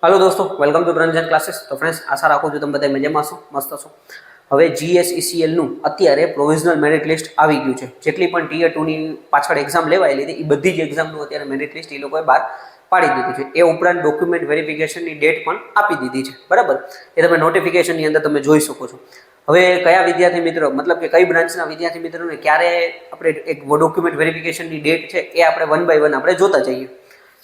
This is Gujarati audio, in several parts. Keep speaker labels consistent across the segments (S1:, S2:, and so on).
S1: हेलो दोस्तों, वेलकम टू रंजन क्लासेस। तो फ्रेंड्स, आशा રાખું છું તમે બધા મજામાં છો, મસ્ત છો। હવે GSECL નું અત્યારે પ્રોવિઝનલ મેરિટ લિસ્ટ આવી ગયું છે। જેટલી પણ ટિયર 2 ની પાછળ એક્ઝામ લેવાયેલી હતી એ બધી જ એક્ઝામનું અત્યારે મેરિટ લિસ્ટ એ લોકોએ બહાર પાડી દીધું છે। એ ઉપરાંત ડોક્યુમેન્ટ વેરિફિકેશનની ડેટ પણ આપી દીધી છે, બરાબર। એ તમે નોટિફિકેશનની અંદર તમે જોઈ શકો છો। હવે કયા વિદ્યાર્થી મિત્રો, મતલબ કે કઈ બ્રાન્ચના વિદ્યાર્થી મિત્રોને ક્યારે આપણે એક ડોક્યુમેન્ટ વેરિફિકેશનની ડેટ છે એ આપણે વન બાય વન આપણે જોતા જઈએ।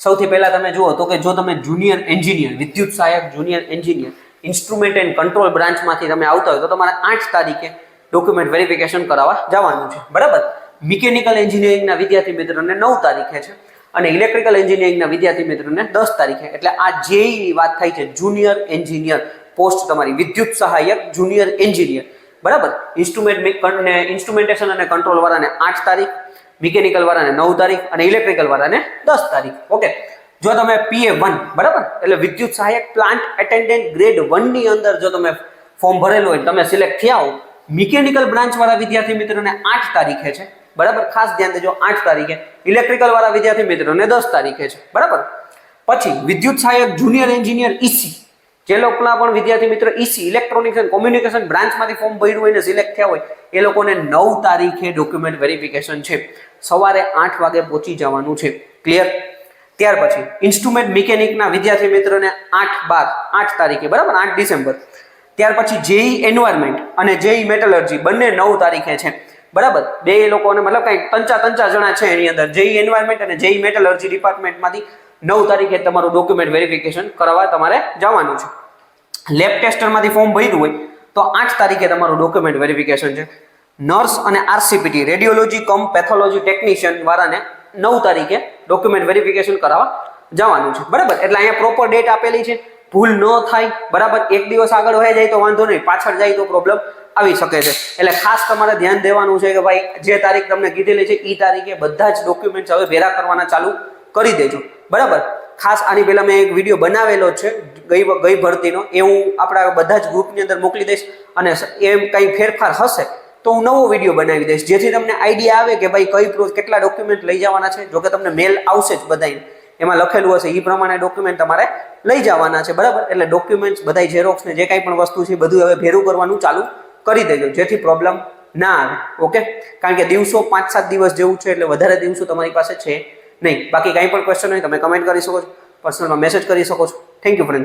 S1: સૌથી પહેલા તમે જુઓ તો કે જો તમે જુનિયર એન્જિનિયર, વિદ્યુત સહાયક junior engineer, instrument and control બ્રાન્ચમાંથી તમે આવતા હોય તો તમારે 8 તારીખે ડોક્યુમેન્ટ વેરિફિકેશન કરાવવા જવાનું છે, બરાબર। મિકેનિકલ એન્જિનિયરિંગના વિદ્યાર્થી મિત્રોને 9 તારીખે છે અને ઇલેક્ટ્રિકલ એન્જિનિયરિંગના વિદ્યાર્થી મિત્રોને 10 તારીખે। એટલે આ જેઈ ની વાત થાય છે, જુનિયર એન્જિનિયર પોસ્ટ તમારી વિદ્યુત સહાયક જુનિયર એન્જિનિયર, બરાબર। ઇન્સ્ટ્રુમેન્ટેશન અને કંટ્રોલ વાળાને 8 તારીખ, મિકેનિકલ વાળાને 9 તારીખ અને ઇલેક્ટ્રિકલ વાળાને 10 તારીખ, ઓકે। જો તમે PA1, બરાબર, એટલે વિદ્યુત સહાયક પ્લાન્ટ એટેન્ડન્ટ ગ્રેડ 1 ની અંદર જો તમે ફોર્મ ભરેલું હોય, તમે સિલેક્ટ થયા હો, મિકેનિકલ બ્રાન્ચ વાળા વિદ્યાર્થી મિત્રોને 8 તારીખે છે, બરાબર, ખાસ ધ્યાન દેજો, 8 તારીખે। ઇલેક્ટ્રિકલ વાળા વિદ્યાર્થી મિત્રોને 10 તારીખે છે, બરાબર। પછી વિદ્યુત સહાયક જુનિયર એન્જિનિયર EC, જે લોકોના પણ વિદ્યાર્થી મિત્ર EC ઇલેક્ટ્રોનિક્સ એન્ડ કોમ્યુનિકેશન બ્રાન્ચમાંથી ફોર્મ ભર્યું હોય ને સિલેક્ટ થયા હોય એ લોકોને 9 તારીખે ડોક્યુમેન્ટ વેરિફિકેશન છે, સવારે 8 વાગે પહોંચી જવાનું છે, ક્લિયર। ત્યાર પછી ઇન્સ્ટ્રુમેન્ટ મિકેનિકના વિદ્યાર્થી મિત્રોને 8 તારીખે, બરાબર, 8 ડિસેમ્બર। ત્યાર પછી જેઈ એન્વાયરમેન્ટ અને જેઈ મેટલર્જી બંને 9 તારીખે છે, બરાબર। બે લોકોને મતલબ કઈ તંચા જણા છે એની અંદર, જેઈ એન્વાયરમેન્ટ અને જેઈ મેટલર્જી ડિપાર્ટમેન્ટમાંથી 9 તારીખે તમારું ડોક્યુમેન્ટ વેરિફિકેશન કરવા તમારે જવાનું છે। લેબ ટેસ્ટરમાંથી ફોર્મ ભર્યું હોય તો 8 તારીખે તમારું ડોક્યુમેન્ટ વેરિફિકેશન છે। નર્સ અને RCPT રેડિયોલોજી કમ પેથોલોજી ટેકનિશિયન વાળાને 9 તારીખે ડોક્યુમેન્ટ વેરિફિકેશન કરાવવા જવાનું છે, બરાબર। એટલે અહીંયા પ્રોપર ડેટ આપેલી છે, ભૂલ ન થાય, બરાબર। એક દિવસ આગળ વહી જાય તો વાંધો નહીં, પાછળ જાય તો પ્રોબ્લેમ આવી શકે છે। એટલે ખાસ તમારે ધ્યાન દેવાનું છે કે ભાઈ જે તારીખ તમને કીધેલી છે એ તારીખે બધા જ ડોક્યુમેન્ટ્સ હવે ભેગા કરવાના ચાલુ કરી દેજો, બરાબર। ખાસ આની પહેલા મેં એક વિડીયો બનાવેલો છે ગઈ ભરતીનો, એ હું આપણા બધા જ ગ્રુપની અંદર મોકલી દઈશ અને એમ કંઈ ફેરફાર હશે તો હું નવો વિડીયો બનાવી દઈશ, જેથી તમને આઈડિયા આવે કે ભાઈ કેટલા ડોક્યુમેન્ટ લઈ જવાના છે। જોકે તમને મેલ આવશે જ બધાને, એમાં લખેલું હશે એ પ્રમાણે ડોક્યુમેન્ટ તમારે લઈ જવાના છે, બરાબર। એટલે ડોક્યુમેન્ટ્સ બધા ઝેરોક્સ ને જે કાંઈ પણ વસ્તુ છે બધું હવે ભેરું કરવાનું ચાલુ કરી દેજો, જેથી પ્રોબ્લેમ ના આવે, ઓકે। કારણ કે દિવસો 5-7 દિવસ જેવું છે, એટલે વધારે દિવસો તમારી પાસે છે નહીં। બાકી કાંઈ પણ ક્વેશ્ચન હોય તમે કમેન્ટ કરી શકો છો, પર્સનલમાં મેસેજ કરી શકો છો। Thank you friend.